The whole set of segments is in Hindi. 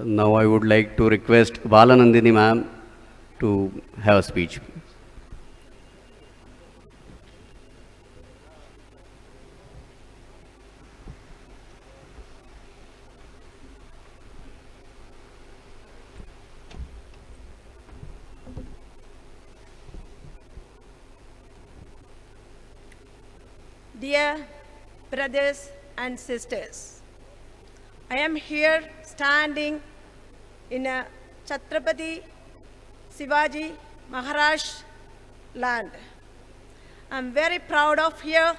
Now I would like to request Balanandini ma'am to have a speech. Dear brothers and sisters, I am here standing in a Chhatrapati Shivaji Maharaj land. I am very proud of here.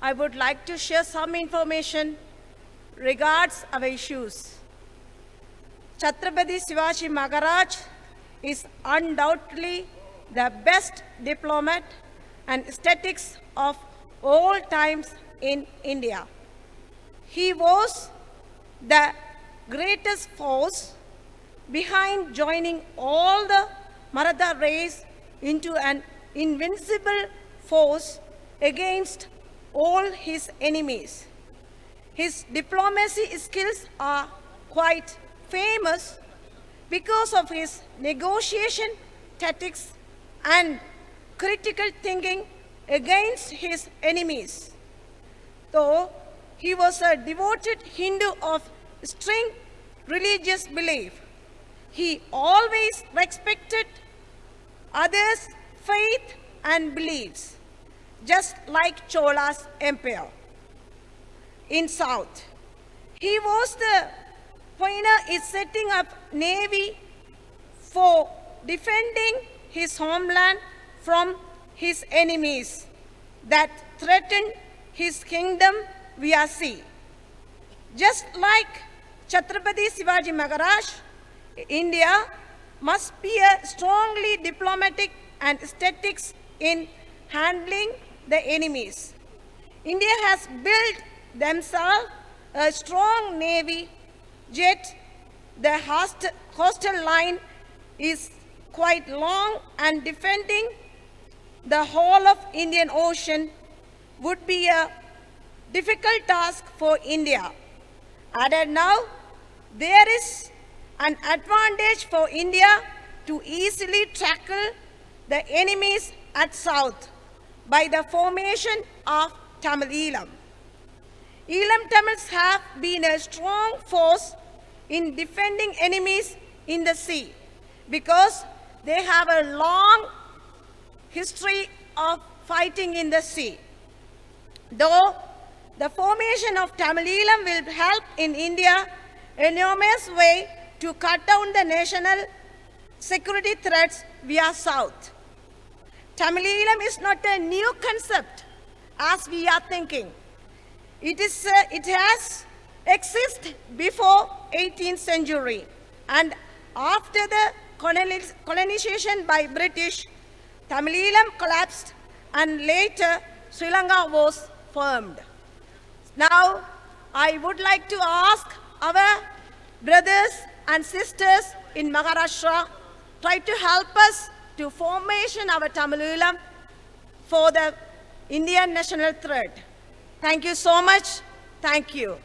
I would like to share some information regards our issues. Chhatrapati Shivaji Maharaj is undoubtedly the best diplomat and statics of all times in India. He was the greatest force behind joining all the Maratha race into an invincible force against all his enemies. His diplomacy skills are quite famous because of his negotiation tactics and critical thinking against his enemies. Though he was a devoted Hindu of strict religious belief, he always respected others' faith and beliefs, just like Chola's empire in south. He was the pioneer in setting up navy for defending his homeland from his enemies that threatened his kingdom via sea. Just like Chhatrapati Shivaji Maharaj, India must be a strongly diplomatic and statics in handling the enemies. India has built themselves a strong navy, yet the coastal line is quite long, and defending the whole of Indian Ocean would be a difficult task for India. Added now, there is an advantage for India to easily tackle the enemies at south by the formation of Tamil Eelam. Eelam Tamils have been a strong force in defending enemies in the sea because they have a long history of fighting in the sea. Though the formation of Tamil Eelam will help in India enormous way to cut down the national security threats via south. Tamil Eelam is not a new concept as we are thinking. It has existed before 18th century, and after the colonization by British, Tamil Eelam collapsed and later Sri Lanka was formed. Now, I would like to ask our brothers and sisters in Maharashtra try to help us to formation our Tamil Eelam for the Indian national threat. Thank you so much. Thank you.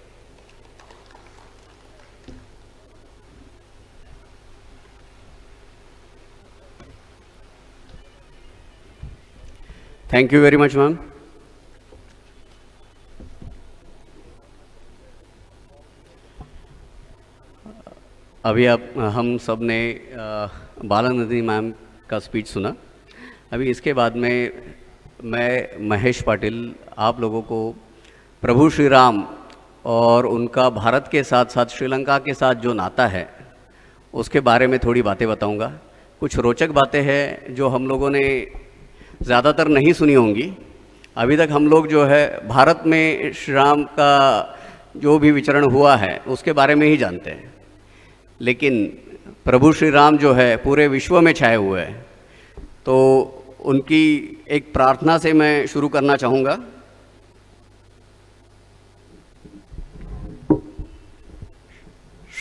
Thank you very much, ma'am. अभी हम सब ने बालानंदी मैम का स्पीच सुना। अभी इसके बाद में मैं महेश पाटिल आप लोगों को प्रभु श्री राम और उनका भारत के साथ साथ श्रीलंका के साथ जो नाता है उसके बारे में थोड़ी बातें बताऊंगा। कुछ रोचक बातें हैं जो हम लोगों ने ज़्यादातर नहीं सुनी होंगी। अभी तक हम लोग जो है भारत में श्री राम का जो भी विचरण हुआ है उसके बारे में ही जानते हैं, लेकिन प्रभु श्री राम जो है पूरे विश्व में छाए हुए हैं। तो उनकी एक प्रार्थना से मैं शुरू करना चाहूँगा।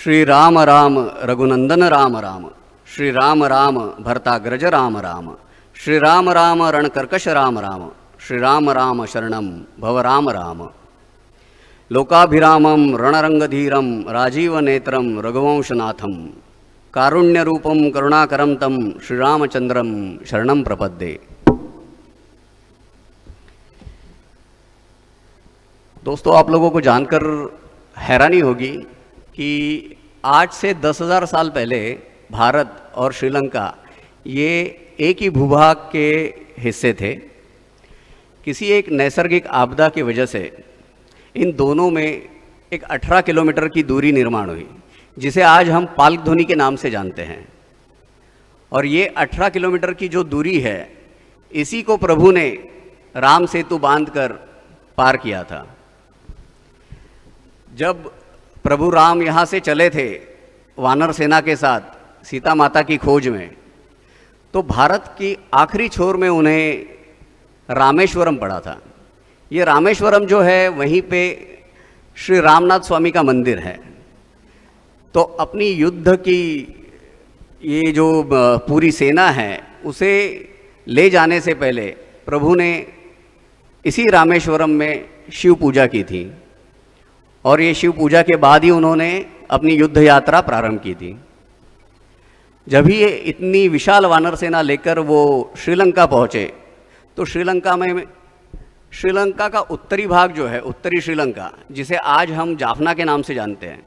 श्री राम राम रघुनंदन राम राम, श्री राम राम भरताग्रज राम राम, श्री राम राम रणकर्कश राम राम, श्री राम राम शरणम भव राम राम। लोकाभिरामं रणरंगधीरं राजीवनेत्रं रघुवंशनाथं कारुण्यरूपं करुणाकरं तं श्रीरामचंद्रं शरणं प्रपद्ये। दोस्तों, आप लोगों को जानकर हैरानी होगी कि आज से 10,000 साल पहले भारत और श्रीलंका ये एक ही भूभाग के हिस्से थे। किसी एक नैसर्गिक आपदा की वजह से इन दोनों में एक 18 किलोमीटर की दूरी निर्माण हुई, जिसे आज हम पाल्गधोनी के नाम से जानते हैं। और ये 18 किलोमीटर की जो दूरी है, इसी को प्रभु ने राम सेतु बांधकर पार किया था। जब प्रभु राम यहाँ से चले थे वानर सेना के साथ सीता माता की खोज में, तो भारत की आखिरी छोर में उन्हें रामेश्वरम पड़ा था। ये रामेश्वरम जो है, वहीं पे श्री रामनाथ स्वामी का मंदिर है। तो अपनी युद्ध की ये जो पूरी सेना है, उसे ले जाने से पहले प्रभु ने इसी रामेश्वरम में शिव पूजा की थी, और ये शिव पूजा के बाद ही उन्होंने अपनी युद्ध यात्रा प्रारंभ की थी। जब ही ये इतनी विशाल वानर सेना लेकर वो श्रीलंका पहुँचे, तो श्रीलंका का उत्तरी भाग जो है, उत्तरी श्रीलंका, जिसे आज हम जाफना के नाम से जानते हैं,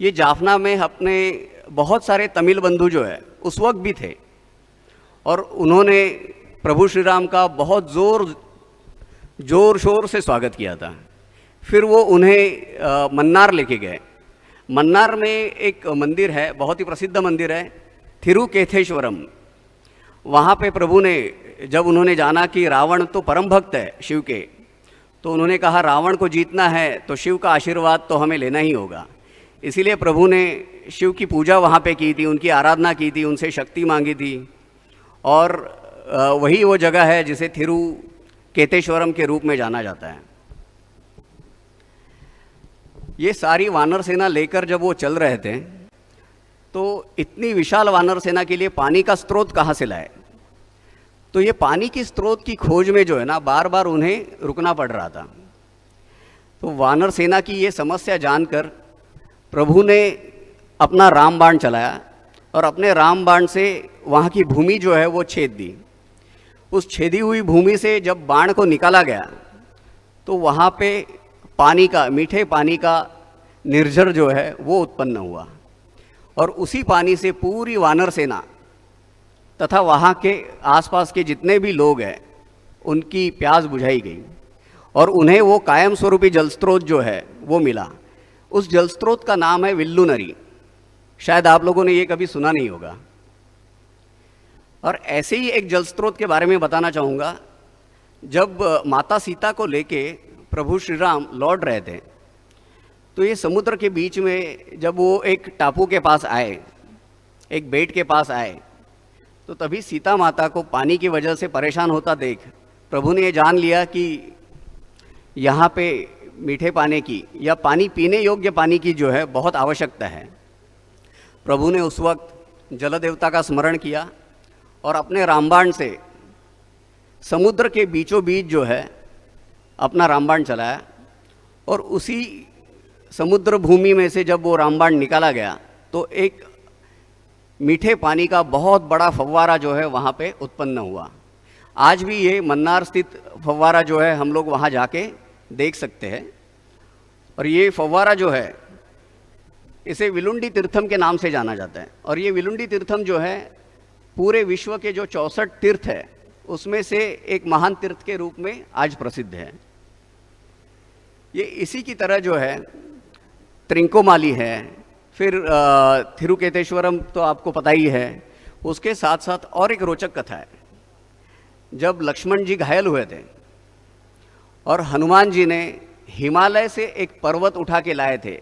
ये जाफना में अपने बहुत सारे तमिल बंधु जो है उस वक्त भी थे, और उन्होंने प्रभु श्री राम का बहुत जोर शोर से स्वागत किया था। फिर वो उन्हें मन्नार लेके गए। मन्नार में एक मंदिर है, बहुत ही प्रसिद्ध मंदिर है, थिरुकेथेश्वरम। वहाँ पे प्रभु ने, जब उन्होंने जाना कि रावण तो परम भक्त है शिव के, तो उन्होंने कहा रावण को जीतना है तो शिव का आशीर्वाद तो हमें लेना ही होगा। इसीलिए प्रभु ने शिव की पूजा वहाँ पे की थी, उनकी आराधना की थी, उनसे शक्ति मांगी थी, और वही वो जगह है जिसे थिरुकेतेश्वरम के रूप में जाना जाता है। ये सारी वानर सेना लेकर जब वो चल रहे थे, तो इतनी विशाल वानर सेना के लिए पानी का स्रोत कहाँ से लाए? तो ये पानी की स्रोत की खोज में जो है ना, बार बार उन्हें रुकना पड़ रहा था। तो वानर सेना की ये समस्या जानकर प्रभु ने अपना रामबाण चलाया, और अपने रामबाण से वहाँ की भूमि जो है वो छेद दी। उस छेदी हुई भूमि से जब बाण को निकाला गया, तो वहाँ पे पानी का, मीठे पानी का निर्झर जो है वो उत्पन्न हुआ, और उसी पानी से पूरी वानर सेना तथा वहाँ के आसपास के जितने भी लोग हैं उनकी प्यास बुझाई गई, और उन्हें वो कायम स्वरूपी जल स्रोत जो है वो मिला। उस जल स्रोत का नाम है विल्लू नरी। शायद आप लोगों ने ये कभी सुना नहीं होगा। और ऐसे ही एक जल स्रोत के बारे में बताना चाहूँगा। जब माता सीता को लेके प्रभु श्री राम लौट रहे थे, तो ये समुद्र के बीच में जब वो एक टापू के पास आए, एक बेट के पास आए, तो तभी सीता माता को पानी की वजह से परेशान होता देख प्रभु ने ये जान लिया कि यहाँ पे मीठे पानी की या पानी पीने योग्य पानी की जो है बहुत आवश्यकता है। प्रभु ने उस वक्त जल देवता का स्मरण किया, और अपने रामबाण से समुद्र के बीचों बीच जो है अपना रामबाण चलाया, और उसी समुद्र भूमि में से जब वो रामबाण निकाला गया, तो एक मीठे पानी का बहुत बड़ा फव्वारा जो है वहाँ पे उत्पन्न हुआ। आज भी ये मन्नार स्थित फव्वारा जो है हम लोग वहाँ जाके देख सकते हैं। और ये फव्वारा जो है, इसे विलुंडी तीर्थम के नाम से जाना जाता है। और ये विलुंडी तीर्थम जो है पूरे विश्व के जो 64 तीर्थ है उसमें से एक महान तीर्थ के रूप में आज प्रसिद्ध है। ये इसी की तरह जो है त्रिंकोमाली है, फिर थिरुकेतेश्वरम तो आपको पता ही है। उसके साथ साथ और एक रोचक कथा है। जब लक्ष्मण जी घायल हुए थे और हनुमान जी ने हिमालय से एक पर्वत उठा के लाए थे,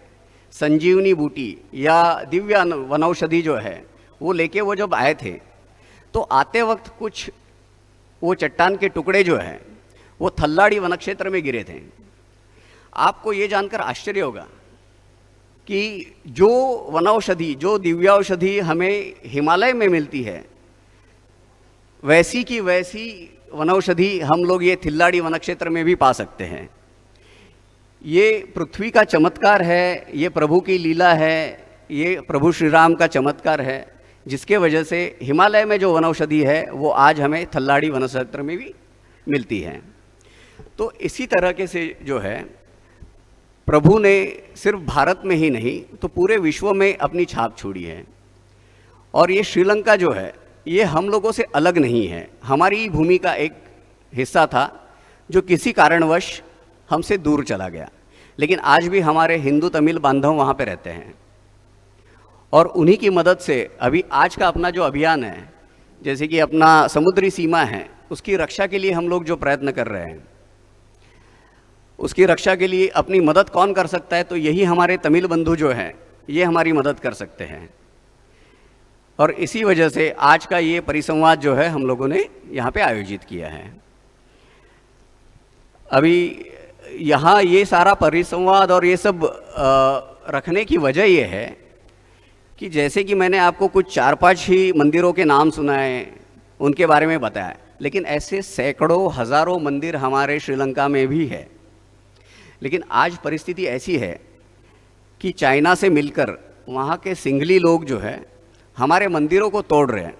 संजीवनी बूटी या दिव्य वनौषधि जो है वो लेके वो जब आए थे, तो आते वक्त कुछ वो चट्टान के टुकड़े जो हैं वो थल्लाड़ी वन क्षेत्र में गिरे थे। आपको ये जानकर आश्चर्य होगा कि जो वनौषधि, जो दिव्यौषधि हमें हिमालय में मिलती है, वैसी की वैसी वनौषधि हम लोग ये थिल्लाड़ी वन क्षेत्र में भी पा सकते हैं। ये पृथ्वी का चमत्कार है, ये प्रभु की लीला है, ये प्रभु श्री राम का चमत्कार है, जिसके वजह से हिमालय में जो वनौषधि है वो आज हमें थल्लाड़ी वन क्षेत्र में भी मिलती है। तो इसी तरह के से जो है प्रभु ने सिर्फ भारत में ही नहीं तो पूरे विश्व में अपनी छाप छोड़ी है। और ये श्रीलंका जो है ये हम लोगों से अलग नहीं है, हमारी भूमि का एक हिस्सा था जो किसी कारणवश हमसे दूर चला गया, लेकिन आज भी हमारे हिंदू तमिल बांधव वहाँ पे रहते हैं और उन्हीं की मदद से अभी आज का अपना जो अभियान है, जैसे कि अपना समुद्री सीमा है, उसकी रक्षा के लिए हम लोग जो प्रयत्न कर रहे हैं, उसकी रक्षा के लिए अपनी मदद कौन कर सकता है, तो यही हमारे तमिल बंधु जो हैं ये हमारी मदद कर सकते हैं। और इसी वजह से आज का ये परिसंवाद जो है हम लोगों ने यहाँ पे आयोजित किया है। अभी यहाँ ये सारा परिसंवाद और ये सब रखने की वजह ये है कि जैसे कि मैंने आपको कुछ 4-5 ही मंदिरों के नाम सुनाए, उनके बारे में बताया, लेकिन ऐसे सैकड़ों हज़ारों मंदिर हमारे श्रीलंका में भी है। लेकिन आज परिस्थिति ऐसी है कि चाइना से मिलकर वहाँ के सिंघली लोग जो है हमारे मंदिरों को तोड़ रहे हैं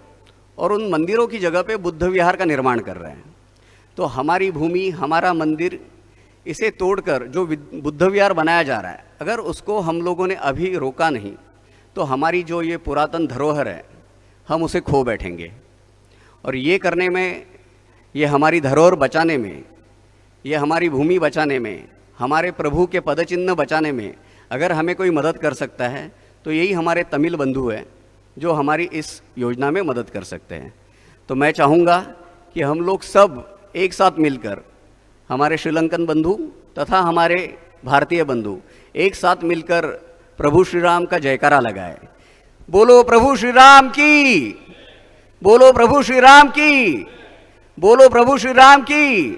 और उन मंदिरों की जगह पे बुद्ध विहार का निर्माण कर रहे हैं। तो हमारी भूमि, हमारा मंदिर, इसे तोड़कर जो बुद्ध विहार बनाया जा रहा है, अगर उसको हम लोगों ने अभी रोका नहीं तो हमारी जो ये पुरातन धरोहर है हम उसे खो बैठेंगे। और ये करने में, ये हमारी धरोहर बचाने में, ये हमारी भूमि बचाने में, हमारे प्रभु के पदचिन्ह बचाने में अगर हमें कोई मदद कर सकता है तो यही हमारे तमिल बंधु हैं जो हमारी इस योजना में मदद कर सकते हैं। तो मैं चाहूँगा कि हम लोग सब एक साथ मिलकर, हमारे श्रीलंकन बंधु तथा हमारे भारतीय बंधु एक साथ मिलकर प्रभु श्री राम का जयकारा लगाए। बोलो प्रभु श्री राम की, बोलो प्रभु श्री राम की, बोलो प्रभु श्री राम की।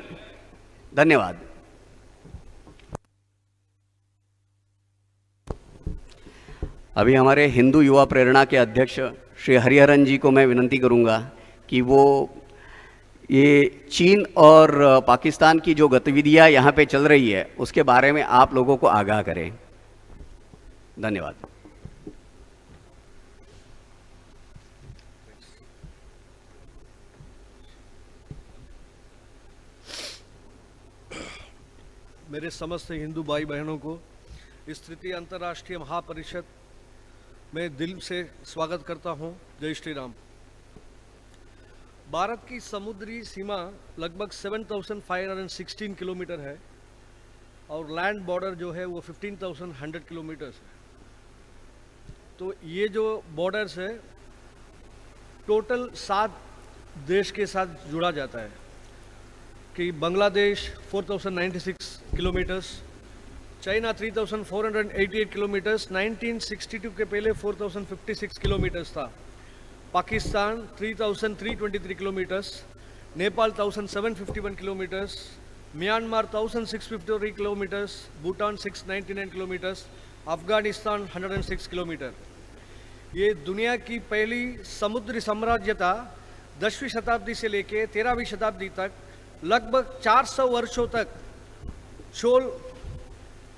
धन्यवाद। अभी हमारे हिंदू युवा प्रेरणा के अध्यक्ष श्री हरिहरन जी को मैं विनंती करूंगा कि वो ये चीन और पाकिस्तान की जो गतिविधियां यहाँ पे चल रही है उसके बारे में आप लोगों को आगाह करें। धन्यवाद। मेरे समस्त हिंदू भाई बहनों को इस तृतीय अंतर्राष्ट्रीय महापरिषद में दिल से स्वागत करता हूं। जय श्री राम। भारत की समुद्री सीमा लगभग 7,516 किलोमीटर है और लैंड बॉर्डर जो है वो 15,100 किलोमीटर्स है। तो ये जो बॉर्डर्स है टोटल 7 देश के साथ जुड़ा जाता है कि बांग्लादेश 4,096 किलोमीटर्स, चाइना 3,488 किलोमीटर्स, 1962 के पहले 4,056 किलोमीटर्स था, Pakistan 3,323 kilometres, Nepal 1,751 kilometres, Myanmar 1,653 kilometres, Bhutan 699 kilometres, Afghanistan 106 kilometre. ये दुनिया की पहली समुद्री साम्राज्य था। 10वीं शताब्दी से लेके 13वीं शताब्दी तक लगभग 400 वर्षों तक चोल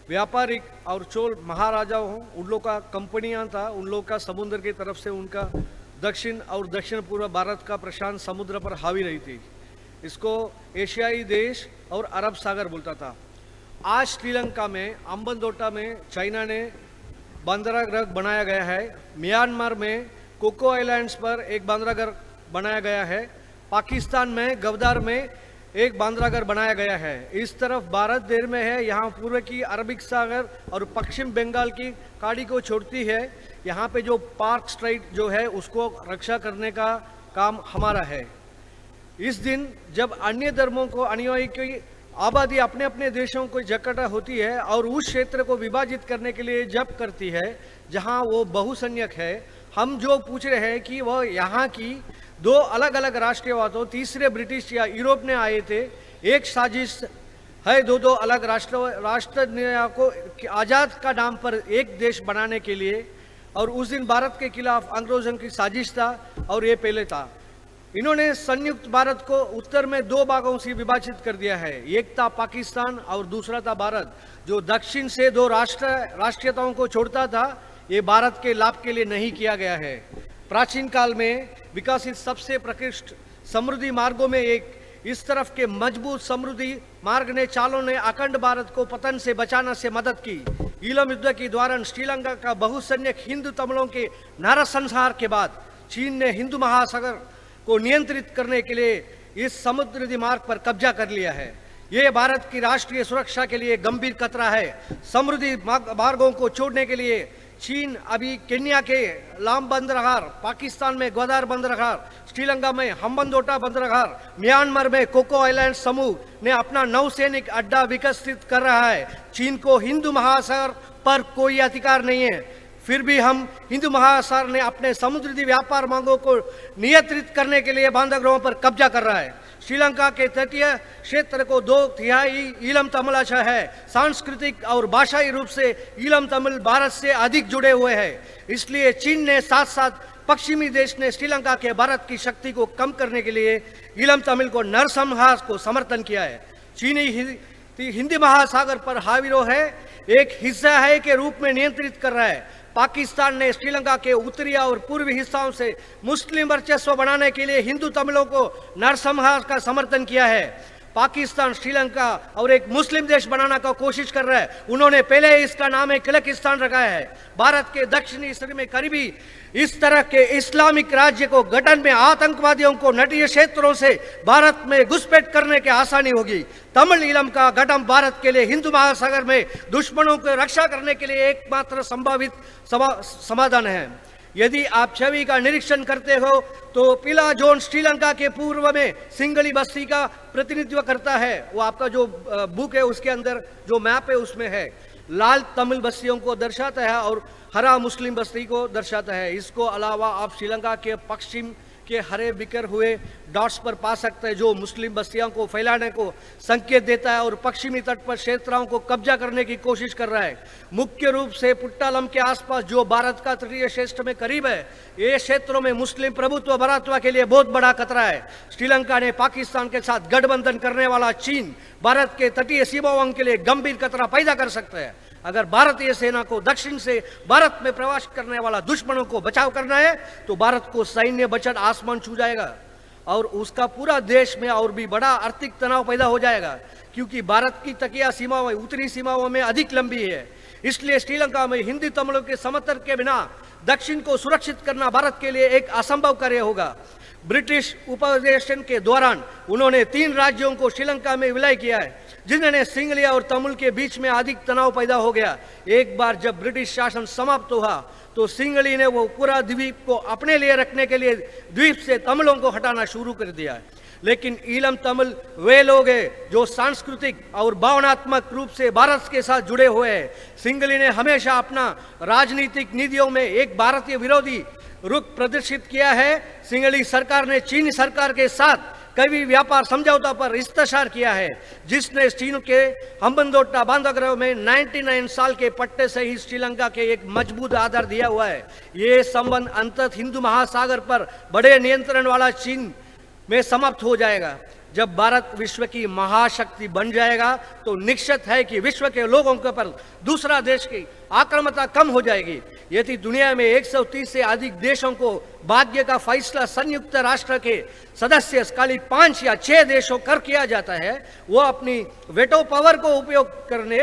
व्यापारिक और चोल महाराजाओं, उन लोग का कंपनियां था, उन लोग का समुद्र की तरफ से उनका दक्षिण और दक्षिण पूर्व भारत का प्रशांत समुद्र पर हावी रही थी। इसको एशियाई देश और अरब सागर बोलता था। आज श्रीलंका में अम्बनतोटा में चाइना ने बंदरगाह बनाया गया है। म्यांमार में कोको आइलैंड्स पर एक बंदरगाह बनाया गया है। पाकिस्तान में गवदार में एक बंदरगाह बनाया गया है। इस तरफ भारत देश में है, यहाँ पूर्व की अरबिक सागर और पश्चिम बंगाल की खाड़ी को छोड़ती है। यहाँ पे जो पार्क स्ट्रेट जो है उसको रक्षा करने का काम हमारा है। इस दिन जब अन्य धर्मों को अनुयायी की आबादी अपने अपने देशों को इकट्ठा होती है और उस क्षेत्र को विभाजित करने के लिए जब करती है जहाँ वो बहुसंख्यक है, हम जो पूछ रहे हैं कि वह यहाँ की 2 अलग अलग राष्ट्रवादों, तीसरे ब्रिटिश या यूरोप ने आए थे, एक साजिश है 2 अलग राष्ट्र को आज़ाद का नाम पर एक देश बनाने के लिए। और उस दिन भारत के खिलाफ अंग्रेजों की साजिश था और ये पहले था। इन्होंने संयुक्त भारत को उत्तर में दो भागों से विभाजित कर दिया है। एक था पाकिस्तान और दूसरा था भारत। जो दक्षिण से दो राष्ट्रीयताओं को छोड़ता था, ये भारत के लाभ के लिए नहीं किया गया है। प्राचीन काल में विकसित सबसे प्रकृष्ट समृद्धि मार्गों में एक इस तरफ के मजबूत समृद्धि मार्ग ने चालों ने अखंड भारत को पतन से बचाने से मदद की। ईलम युद्ध के दौरान श्रीलंका का बहुसंख्यक हिंदू तमिलों के नरसंहार के बाद चीन ने हिंदू महासागर को नियंत्रित करने के लिए इस समुद्री मार्ग पर कब्जा कर लिया है। ये भारत की राष्ट्रीय सुरक्षा के लिए गंभीर खतरा है। समुद्री मार्गों को छोड़ने के लिए चीन अभी केन्या के लाम बंदरगाह, पाकिस्तान में ग्वादर बंदरगाह, श्रीलंका में हम्बनतोटा बंदरगाह, म्यांमार में कोको आइलैंड समूह ने अपना नौसैनिक अड्डा विकसित कर रहा है। चीन को हिंदू महासागर पर कोई अधिकार नहीं है, फिर भी हम हिंदू महासागर ने अपने समुद्री व्यापार मांगों को नियंत्रित करने के लिए बंदरगाहों पर कब्जा कर रहा है। श्रीलंका के तटीय क्षेत्र को 2/3 ईलम तमिल भाषा है। सांस्कृतिक और भाषाई रूप से ईलम तमिल भारत से अधिक जुड़े हुए हैं। इसलिए चीन ने साथ साथ पश्चिमी देश ने श्रीलंका के भारत की शक्ति को कम करने के लिए ईलम तमिल को नरसंहार को समर्थन किया है। चीनी हिंदी महासागर पर हावीरो है, एक हिस्सा है के रूप में नियंत्रित कर रहा है। पाकिस्तान ने श्रीलंका के उत्तरी और पूर्वी हिस्सों से मुस्लिम वर्चस्व बनाने के लिए हिंदू तमिलों को नरसंहार का समर्थन किया है। पाकिस्तान श्रीलंका और एक मुस्लिम देश बनाने का कोशिश कर रहा है। उन्होंने पहले इसका नाम है किलकिस्तान रखा है। भारत के दक्षिणी हिस्से में करीबी इस तरह के इस्लामिक राज्य को गठन में आतंकवादियों को तटीय क्षेत्रों से भारत में घुसपैठ करने की आसानी होगी। तमिल ईलम का गठन भारत के लिए हिंदू महासागर में दुश्मनों की रक्षा करने के लिए एकमात्र संभावित समाधान है। यदि आप छवि का निरीक्षण करते हो तो पीला जोन श्रीलंका के पूर्व में सिंगली बस्ती का प्रतिनिधित्व करता है। वो आपका जो बुक है उसके अंदर जो मैप है उसमें है। लाल तमिल बस्तियों को दर्शाता है और हरा मुस्लिम बस्ती को दर्शाता है। इसको अलावा आप श्रीलंका के पश्चिम के हरे बिखर हुए डॉट्स पर पा सकते हैं जो मुस्लिम बस्तियों को फैलाने को संकेत देता है और पश्चिमी तट पर क्षेत्रों को कब्जा करने की कोशिश कर रहा है। मुख्य रूप से पुट्टालम के आसपास जो भारत का तटीय क्षेत्र में करीब है, ये क्षेत्रों में मुस्लिम प्रभुत्व भारतवा के लिए बहुत बड़ा खतरा है। श्रीलंका ने पाकिस्तान के साथ गठबंधन करने वाला चीन भारत के तटीय सीमाओं के लिए गंभीर खतरा पैदा कर सकता है। अगर भारतीय सेना को दक्षिण से भारत में प्रवेश करने वाला दुश्मनों को बचाव करना है तो भारत को सैन्य बजट आसमान छू जाएगा और उसका पूरा देश में और भी बड़ा आर्थिक तनाव पैदा हो जाएगा, क्योंकि भारत की तटीय सीमाओं उत्तरी सीमाओं में अधिक लंबी है। इसलिए श्रीलंका में हिंदी तमिलों के समर्थन के बिना दक्षिण को सुरक्षित करना भारत के लिए एक असंभव कार्य होगा। ब्रिटिश उपनिवेशन के दौरान उन्होंने 3 राज्यों को श्रीलंका में विलय किया है, जिन्होंने सिंगली और तमिल के बीच में अधिक तनाव पैदा हो गया। एक बार जब ब्रिटिश शासन समाप्त हुआ तो सिंगली ने वो पूरा द्वीप को अपने लिए रखने के लिए द्वीप से तमिलों को हटाना शुरू कर दिया। लेकिन ईलम तमिल वे लोग हैं जो सांस्कृतिक और भावनात्मक रूप से भारत के साथ जुड़े हुए हैं। सिंगली ने हमेशा अपना राजनीतिक नीतियों में एक भारतीय विरोधी रुख प्रदर्शित किया है। सिंगली सरकार ने चीनी सरकार के साथ कई व्यापार समझौता पर इस्तशार किया है, जिसने चीन के हम्बनतोटा बंदरगाह में 99 साल के पट्टे से ही श्रीलंका के एक मजबूत आधार दिया हुआ है। ये संबंध अंततः हिंदू महासागर पर बड़े नियंत्रण वाला चीन में समाप्त हो जाएगा। जब भारत विश्व की महाशक्ति बन जाएगा तो निश्चित है कि विश्व के लोगों के पर दूसरा देश की आक्रामकता कम हो जाएगी। यदि दुनिया में 130 से अधिक देशों को भाग्य का फैसला संयुक्त राष्ट्र के सदस्य खाली 5 या 6 देशों कर किया जाता है, वो अपनी वेटो पावर को उपयोग करने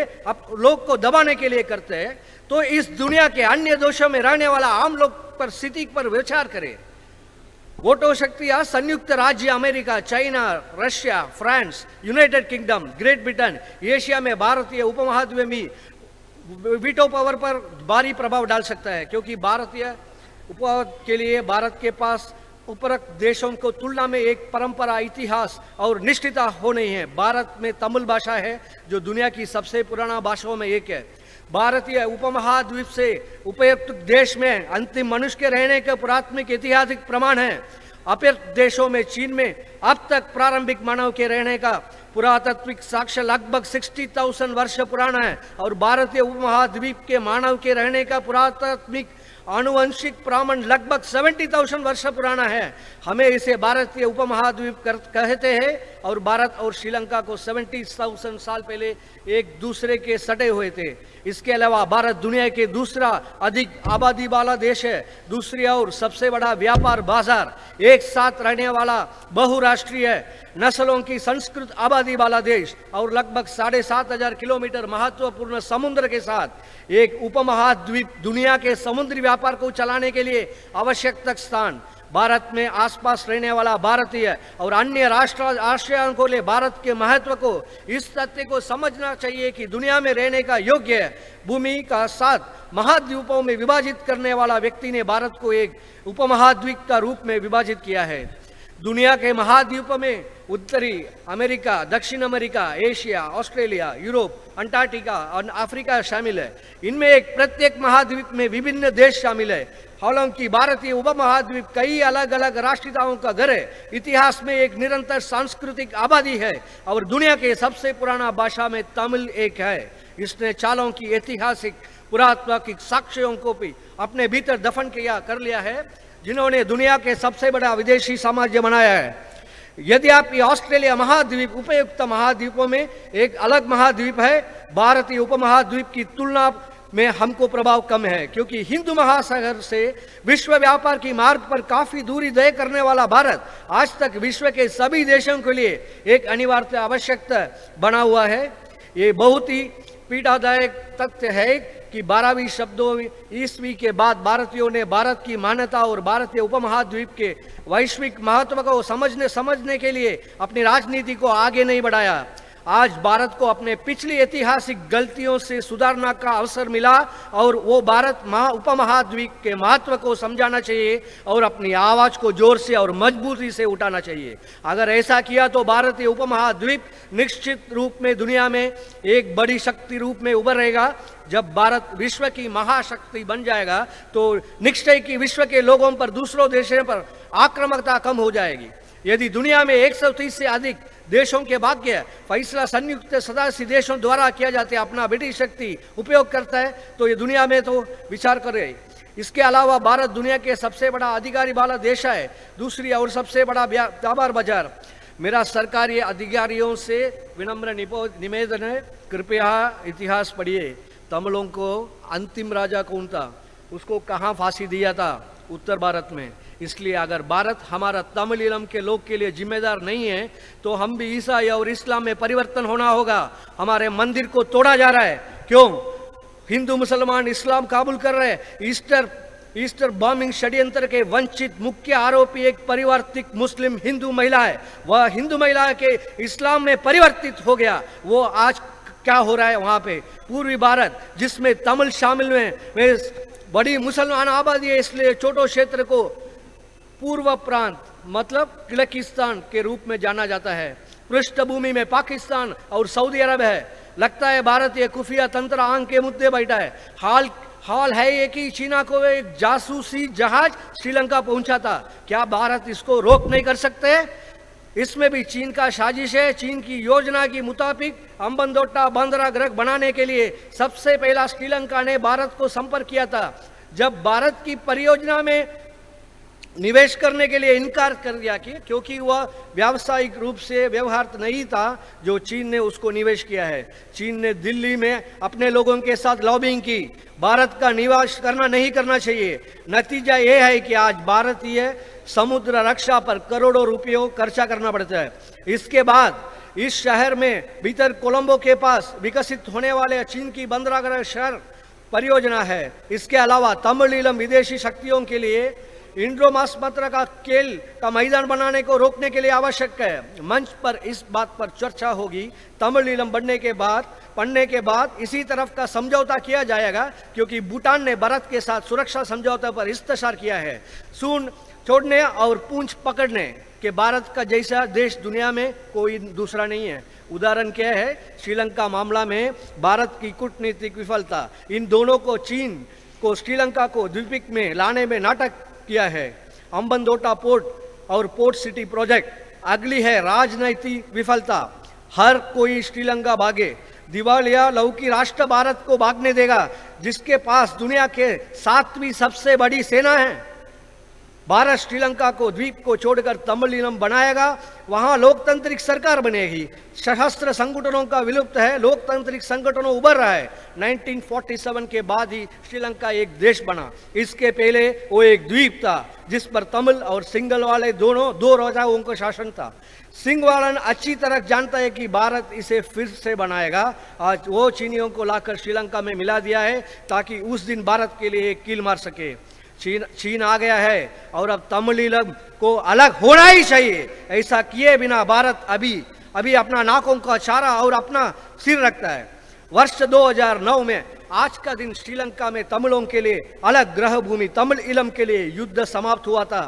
लोग को दबाने के लिए करते हैं, तो इस दुनिया के अन्य देशों में रहने वाला आम लोग पर स्थिति पर विचार करें। वोटो शक्तियां संयुक्त राज्य America, China, Russia, France, United kingdom, great Britain, Asia में भारतीय उपमहाद्वीप में वीटो पावर पर भारी प्रभाव डाल सकता है, क्योंकि भारतीय उपमहाद्वीप के लिए भारत के पास उपरोक्त देशों को तुलना में एक परंपरा, इतिहास और निष्ठता हो नहीं है। भारत में तमिल भाषा है जो दुनिया की सबसे पुराना भाषाओं में एक है। भारतीय उपमहाद्वीप से उपयुक्त देश में अंतिम मनुष्य के रहने का पुरातनिक ऐतिहासिक प्रमाण है। अपेक्ष देशों में चीन में अब तक प्रारंभिक मानव के रहने का पुरातात्विक साक्ष्य लगभग 60,000 वर्ष पुराना है और भारतीय उपमहाद्वीप के मानव के रहने का पुरातात्विक आनुवंशिक प्रमाण लगभग 70,000 वर्ष पुराना है। हमें इसे भारतीय उपमहाद्वीप कहते हैं और भारत और श्रीलंका को 70,000 साल पहले एक दूसरे के सटे हुए थे। इसके अलावा भारत दुनिया के दूसरा अधिक आबादी वाला देश है, दूसरी और सबसे बड़ा व्यापार बाजार, एक साथ रहने वाला बहुराष्ट्रीय नस्लों की संस्कृत आबादी वाला देश और लगभग 7,500 किलोमीटर महत्वपूर्ण समुद्र के साथ एक उपमहाद्वीप दुनिया के समुद्री व्यापार को चलाने के लिए आवश्यक तक स्थान। भारत में आसपास रहने वाला भारतीय और अन्य आश्रयों को ले भारत के महत्व को, इस तथ्य को समझना चाहिए कि दुनिया में रहने का योग्य भूमि का 7 महाद्वीपों में विभाजित करने वाला व्यक्ति ने भारत को एक उपमहाद्वीप का रूप में विभाजित किया है। दुनिया के महाद्वीपों में उत्तरी अमेरिका, दक्षिण America, Asia, Australia, Europe, Antarctica और अफ्रीका शामिल है। इनमें एक प्रत्येक महाद्वीप में विभिन्न देश शामिल है। हालांकि भारतीय उपमहाद्वीप कई अलग अलग राष्ट्रीयताओं का घर है, इतिहास में एक निरंतर सांस्कृतिक आबादी है और दुनिया के सबसे पुराना भाषा में तमिल एक है। इसने चालों की ऐतिहासिक पुरातात्विक साक्ष्यों को भी अपने भीतर दफन कर लिया है, जिन्होंने दुनिया के सबसे बड़ा विदेशी साम्राज्य बनाया है। यदि आप ये ऑस्ट्रेलिया महाद्वीप उपयुक्त महाद्वीपों में एक अलग महाद्वीप है, भारतीय उपमहाद्वीप की तुलना में हमको प्रभाव कम है, क्योंकि हिंदू महासागर से विश्व व्यापार की मार्ग पर काफी दूरी तय करने वाला भारत आज तक विश्व के सभी देशों के लिए एक अनिवार्य आवश्यकता बना हुआ है। ये बहुत ही पीड़ादायक तथ्य है कि 12वीं शब्दों ईस्वी के बाद भारतीयों ने भारत की मान्यता और भारतीय उपमहाद्वीप के वैश्विक महत्व को समझने के लिए अपनी राजनीति को आगे नहीं बढ़ाया। आज भारत को अपने पिछली ऐतिहासिक गलतियों से सुधारने का अवसर मिला और वो भारत उपमहाद्वीप के महत्व को समझाना चाहिए और अपनी आवाज को जोर से और मजबूती से उठाना चाहिए। अगर ऐसा किया तो भारतीय उपमहाद्वीप निश्चित रूप में दुनिया में एक बड़ी शक्ति रूप में उभरेगा। जब भारत विश्व की महाशक्ति बन जाएगा तो निश्चय की विश्व के लोगों पर, दूसरों देशों पर आक्रामकता कम हो जाएगी। यदि दुनिया में 130 से अधिक देशों के भाग्य फैसला संयुक्त सदस्य देशों द्वारा किया जाता है, अपना ब्रिटिश शक्ति उपयोग करता है, तो ये दुनिया में तो विचार करे। इसके अलावा भारत दुनिया के सबसे बड़ा अधिकारी वाला देश है, दूसरी और सबसे बड़ा व्यापार बाजार। मेरा सरकारी अधिकारियों से विनम्र निवेदन है, कृपया इतिहास पढ़िए। तमिलों को अंतिम राजा कौन था, उसको कहाँ फांसी दिया था? उत्तर भारत में। इसलिए अगर भारत हमारा तमिल इलम के लोग के लिए जिम्मेदार नहीं है तो हम भी ईसाई और इस्लाम में परिवर्तन होना होगा। हमारे मंदिर को तोड़ा जा रहा है, क्यों? हिंदू मुसलमान इस्लाम काबुल कर रहे हैं। ईस्टर बॉम्बिंग षड्यंत्र के वंचित मुख्य आरोपी एक परिवर्तित मुस्लिम हिंदू महिला है। वह हिंदू महिला के इस्लाम में परिवर्तित हो गया। वो आज क्या हो रहा है वहां पे? पूर्वी भारत जिसमें तमिल शामिल में बड़ी मुसलमान आबादी है, इसलिए छोटो क्षेत्र को पूर्व प्रांत मतलब किर्गिस्तान के रूप में जाना जाता है। पृष्ठभूमि में पाकिस्तान और सऊदी अरब है। लगता है भारतीय खुफिया तंत्र आंख के मुद्दे बैठा है। हाल है ये कि चीना को एक जासूसी जहाज श्रीलंका पहुंचा था। क्या भारत इसको रोक नहीं कर सकते? इसमें भी चीन का साजिश है। चीन की योजना के मुताबिक हम्बनतोट्टा बंदरगाह बनाने के लिए सबसे पहला श्रीलंका ने भारत को संपर्क किया था। जब भारत की परियोजना में निवेश करने के लिए इनकार कर दिया कि क्योंकि वह व्यावसायिक रूप से व्यवहार नहीं था जो चीन ने उसको निवेश किया है। चीन ने दिल्ली में अपने लोगों के साथ लॉबिंग की, भारत का निवेश करना नहीं करना चाहिए। नतीजा यह है कि आज भारतीय समुद्र रक्षा पर करोड़ों रुपयों खर्चा करना पड़ता है। इसके बाद इस शहर में भीतर कोलंबो के पास विकसित होने वाले चीन की बंदरगाह शहर परियोजना है। इसके अलावा तमिल इलम विदेशी शक्तियों के लिए इंडोमासमत्र का खेल का मैदान बनाने को रोकने के लिए आवश्यक है। मंच पर इस बात पर चर्चा होगी। तमिल इलम पढ़ने के बाद इसी तरफ का समझौता किया जाएगा, क्योंकि भूटान ने भारत के साथ सुरक्षा समझौते पर हस्ताक्षर किया है। सून छोड़ने और पूंछ पकड़ने के भारत का जैसा देश दुनिया में कोई दूसरा नहीं है। उदाहरण क्या है? श्रीलंका मामला में भारत की कूटनीतिक विफलता। इन दोनों को चीन को श्रीलंका को द्वीप में लाने में नाटक किया है। हम्बनतोट्टा पोर्ट और पोर्ट सिटी प्रोजेक्ट। अगली है राजनीतिक विफलता। हर कोई श्रीलंका भागे। दिवालिया लौकी राष्ट्र भारत को भागने देगा, जिसके पास दुनिया के 7वीं सबसे बड़ी सेना है। भारत श्रीलंका को द्वीप को छोड़कर तमिलिनम बनाएगा, वहां लोकतांत्रिक सरकार बनेगी। सशस्त्र संगठनों का विलुप्त है, लोकतांत्रिक संगठनों उभर रहा है। 1947 के बाद ही श्रीलंका एक देश बना। इसके पहले वो एक द्वीप था जिस पर तमिल और सिंगल वाले दोनों दो राजाओं का शासन था। सिंगवालन अच्छी तरह जानता है कि भारत इसे फिर से बनाएगा। आज वो चीनियों को लाकर श्रीलंका में मिला दिया है ताकि उस दिन भारत के लिए एक कील मार सके। चीन आ गया है और अब तमिलिनम को अलग होना ही चाहिए। ऐसा किए बिना भारत अभी अपना नाकों का चारा और अपना सिर रखता है। वर्ष 2009 में आज का दिन श्रीलंका में तमिलों के लिए अलग ग्रह भूमि तमिलिनम के लिए युद्ध समाप्त हुआ था।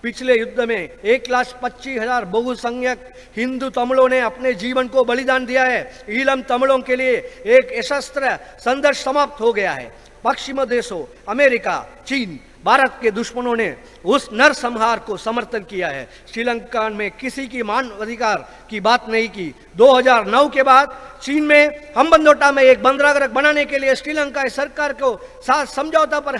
पिछले युद्ध में 1,25,000 बहुसंख्यक हिंदू तमिलों ने अपने जीवन को बलिदान दिया है। ईलम तमिलों के लिए एक सशस्त्र संघर्ष समाप्त हो गया है। पश्चिमी देशों अमेरिका, चीन, भारत के दुश्मनों ने उस नरसंहार को समर्थन किया है। श्रीलंका में किसी की मानव अधिकार की बात नहीं की। 2009 के बाद चीन में हम्बनतोटा में एक बंदरगाह बनाने के लिए श्रीलंका सरकार को साथ समझौता पर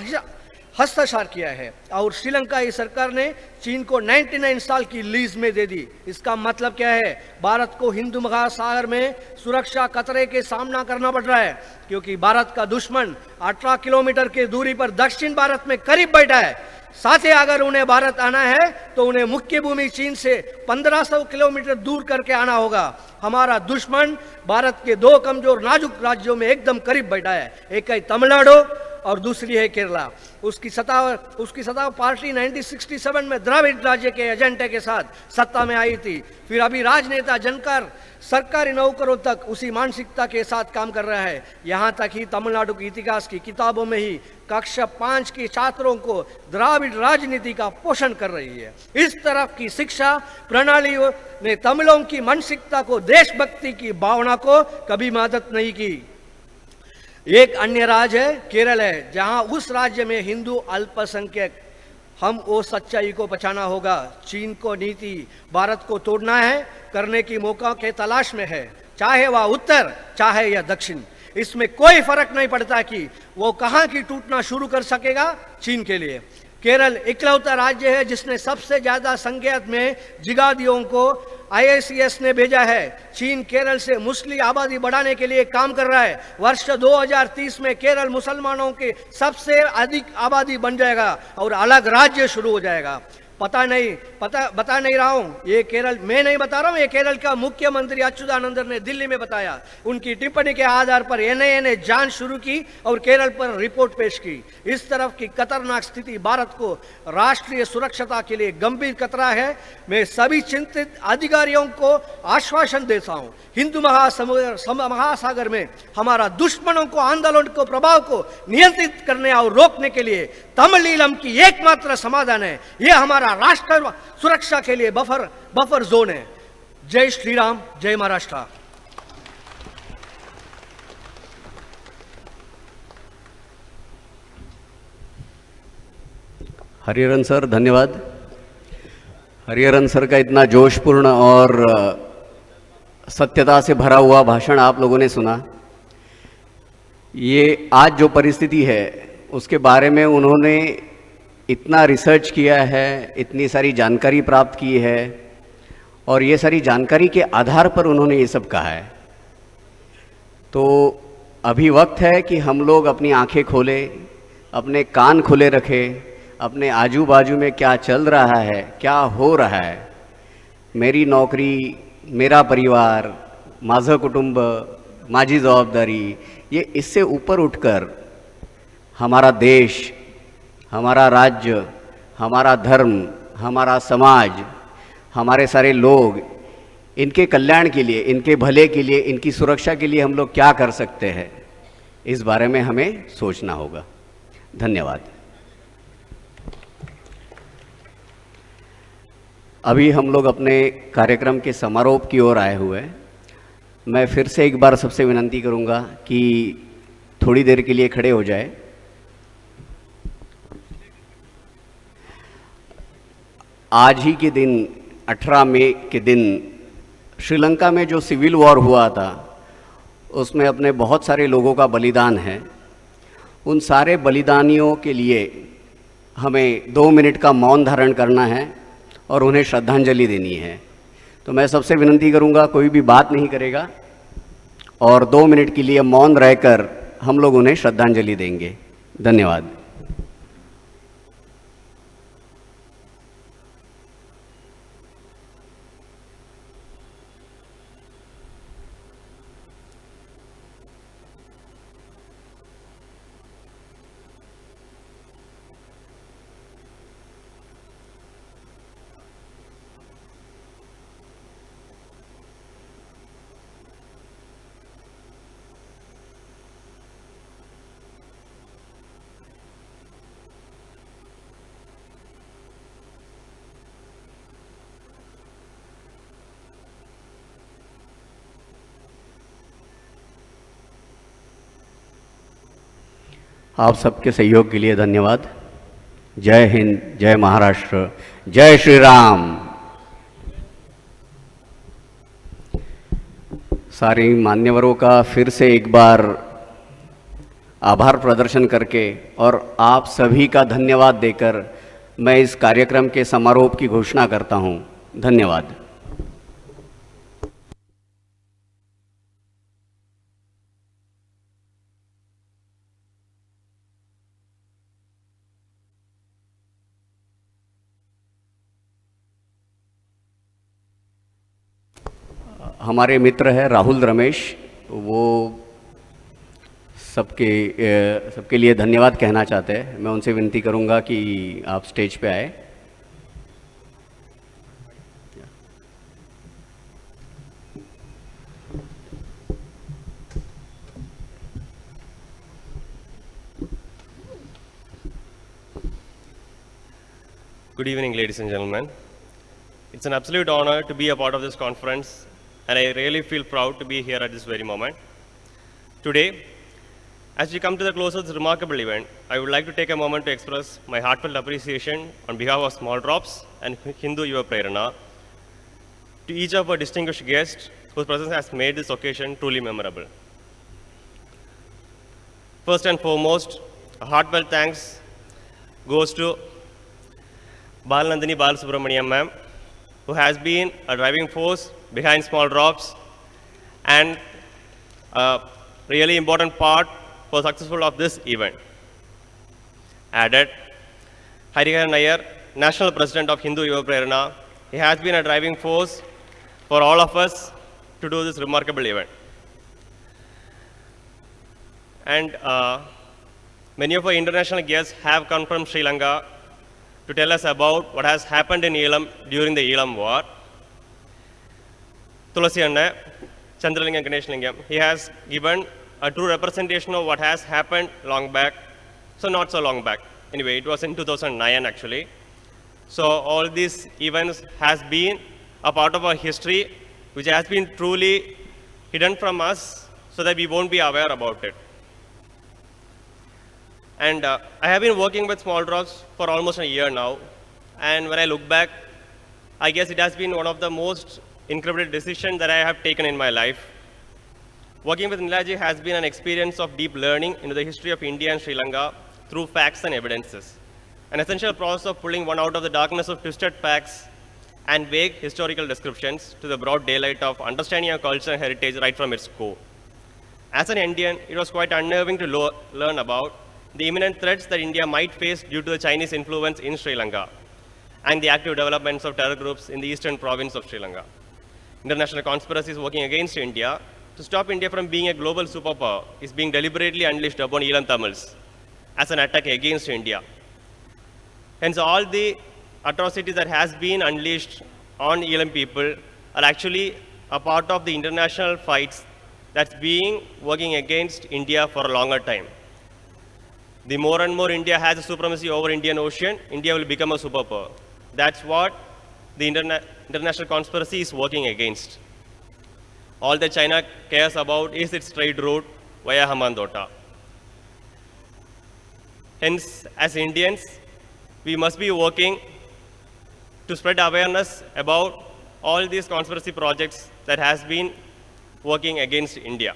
हस्ताक्षर किया है और श्रीलंकाई सरकार ने चीन को 99 साल की लीज में दे दी। इसका मतलब क्या है? भारत को हिंदू महासागर में सुरक्षा खतरे के सामना करना पड़ रहा है, क्योंकि भारत का दुश्मन 18 किलोमीटर की दूरी पर दक्षिण भारत में करीब बैठा है। साथ ही अगर उन्हें भारत आना है तो उन्हें मुख्य भूमि चीन से 1500 किलोमीटर दूर करके आना होगा। हमारा दुश्मन भारत के दो कमजोर नाजुक राज्यों में एकदम करीब बैठा है। एक है तमिलनाडु और दूसरी है केरला। उसकी सत्ता पार्टी 1967 में द्रविड़ राज्य के एजेंडे के साथ सत्ता में आई थी। फिर अभी राजनेता जनकर सरकारी नौकरों तक उसी मानसिकता के साथ काम कर रहा है। यहाँ तक ही तमिलनाडु के इतिहास की किताबों में ही कक्षा 5 के छात्रों को द्रविड़ राजनीति का पोषण कर रही है। इस तरफ की शिक्षा प्रणालियों ने तमिलों की मानसिकता को, देशभक्ति की भावना को कभी मदद नहीं की। एक अन्य राज्य है केरल है, जहां उस राज्य में हिंदू अल्पसंख्यक। हम वो सच्चाई को पहचाना होगा। चीन को नीति भारत को तोड़ना है, करने की मौका के तलाश में है, चाहे वह उत्तर चाहे या दक्षिण। इसमें कोई फर्क नहीं पड़ता कि वो कहां की टूटना शुरू कर सकेगा। चीन के लिए केरल इकलौता राज्य है जिसने सबसे ज्यादा संख्या में जिहादियों को ICS ने भेजा है। चीन केरल से मुस्लिम आबादी बढ़ाने के लिए काम कर रहा है। वर्ष 2030 में केरल मुसलमानों के सबसे अधिक आबादी बन जाएगा और अलग राज्य शुरू हो जाएगा। बता नहीं रहा हूं, ये केरल मैं नहीं बता रहा हूं, ये केरल का मुख्यमंत्री अच्युतानंदन ने दिल्ली में बताया। उनकी टिप्पणी के आधार पर NIA ने जांच शुरू की और केरल पर रिपोर्ट पेश की। इस तरफ की खतरनाक स्थिति भारत को राष्ट्रीय सुरक्षा के लिए गंभीर खतरा है। मैं सभी चिंतित अधिकारियों को आश्वासन देता हूं, हिंदू महासागर में हमारा दुश्मनों को आंदोलन को प्रभाव को नियंत्रित करने और रोकने के लिए तमिलिनम की एकमात्र समाधान है। यह हमारा राष्ट्र सुरक्षा के लिए बफर जोन है। जय श्री राम, जय महाराष्ट्र। हरिहरन सर, धन्यवाद। हरिहरन सर का इतना जोशपूर्ण और सत्यता से भरा हुआ भाषण आप लोगों ने सुना। ये आज जो परिस्थिति है उसके बारे में उन्होंने इतना रिसर्च किया है, इतनी सारी जानकारी प्राप्त की है और ये सारी जानकारी के आधार पर उन्होंने ये सब कहा है। तो अभी वक्त है कि हम लोग अपनी आंखें खोलें, अपने कान खुले रखें, अपने आजू बाजू में क्या चल रहा है, क्या हो रहा है। मेरी नौकरी, मेरा परिवार, माझं कुटुंब, माझी जबाबदारी, ये इससे ऊपर उठकर हमारा देश, हमारा राज्य, हमारा धर्म, हमारा समाज, हमारे सारे लोग, इनके कल्याण के लिए, इनके भले के लिए, इनकी सुरक्षा के लिए हम लोग क्या कर सकते हैं, इस बारे में हमें सोचना होगा। धन्यवाद। अभी हम लोग अपने कार्यक्रम के समारोह की ओर आए हुए हैं। मैं फिर से एक बार सबसे विनती करूंगा कि थोड़ी देर के लिए खड़े हो जाए। आज ही के दिन 18 मई के दिन श्रीलंका में जो सिविल वॉर हुआ था उसमें अपने बहुत सारे लोगों का बलिदान है। उन सारे बलिदानियों के लिए हमें 2 मिनट का मौन धारण करना है और उन्हें श्रद्धांजलि देनी है। तो मैं सबसे विनती करूंगा, कोई भी बात नहीं करेगा और 2 मिनट के लिए मौन रहकर हम लोग उन्हें श्रद्धांजलि देंगे। धन्यवाद। आप सबके सहयोग के लिए धन्यवाद। जय हिंद, जय महाराष्ट्र, जय श्री राम। सारे मान्यवरों का फिर से एक बार आभार प्रदर्शन करके और आप सभी का धन्यवाद देकर मैं इस कार्यक्रम के समारोह की घोषणा करता हूं। धन्यवाद। हमारे मित्र हैं राहुल रमेश, वो सबके लिए धन्यवाद कहना चाहते हैं। मैं उनसे विनती करूंगा कि आप स्टेज पे आए। Good evening, ladies and gentlemen. It's an absolute honor to be a part of this conference, and I really feel proud to be here at this very moment. Today, as we come to the close of this remarkable event, I would like to take a moment to express my heartfelt appreciation on behalf of Small Drops and Hindu Yuva Prerana to each of our distinguished guests whose presence has made this occasion truly memorable. First and foremost, a heartfelt thanks goes to Balanandini Balasubramaniam ma'am, who has been a driving force behind Small Drops and a really important part for successful of this event. Added, Hariharan Nair, National President of Hindu Yuva Prerana, he has been a driving force for all of us to do this remarkable event. And many of our international guests have come from Sri Lanka to tell us about what has happened in Elam during the Elam War. Tulasi Anna, Chandralingam Ganeshalingam, he has given a true representation of what has happened long back. So not so long back. Anyway, it was in 2009 actually. So all these events has been a part of our history which has been truly hidden from us so that we won't be aware about it. And I have been working with Small Drops for almost a year now. And when I look back, I guess it has been one of the most incredible decisions that I have taken in my life. Working with Nilaji has been an experience of deep learning into the history of India and Sri Lanka through facts and evidences. An essential process of pulling one out of the darkness of twisted facts and vague historical descriptions to the broad daylight of understanding our culture and heritage right from its core. As an Indian, it was quite unnerving to learn about the imminent threats that India might face due to the Chinese influence in Sri Lanka and the active developments of terror groups in the eastern province of Sri Lanka. International conspiracies working against India to stop India from being a global superpower is being deliberately unleashed upon Elam Tamils as an attack against India. Hence, all the atrocities that has been unleashed on Elam people are actually a part of the international fights that's being working against India for a longer time. The more and more India has a supremacy over Indian Ocean, India will become a superpower. That's what the international conspiracy is working against. All that China cares about is its trade route via Hambantota. Hence, as Indians, we must be working to spread awareness about all these conspiracy projects that has been working against India.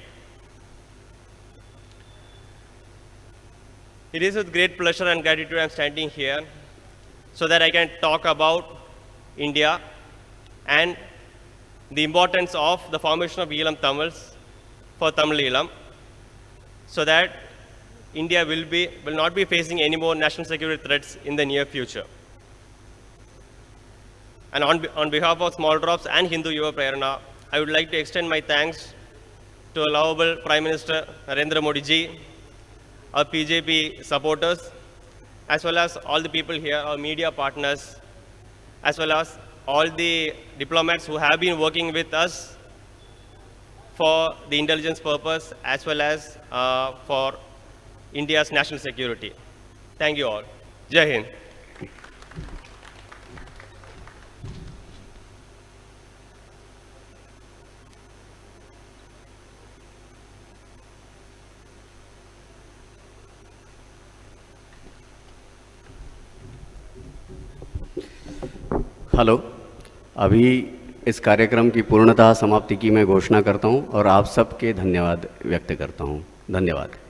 It is with great pleasure and gratitude I'm standing here so that I can talk about India and the importance of the formation of Elam Tamils for Tamil Elam, so that India will not be facing any more national security threats in the near future. And on behalf of Small Drops and Hindu Yuva Prerana, I would like to extend my thanks to our lovable Prime Minister Narendra Modi ji, our PJP supporters, as well as all the people here, our media partners, as well as all the diplomats who have been working with us for the intelligence purpose, as well as for India's national security. Thank you all. Jai Hind. Hello, अभी इस कार्यक्रम की पूर्णतः समाप्ति की मैं घोषणा करता हूं और आप सबके धन्यवाद व्यक्त करता हूं। धन्यवाद।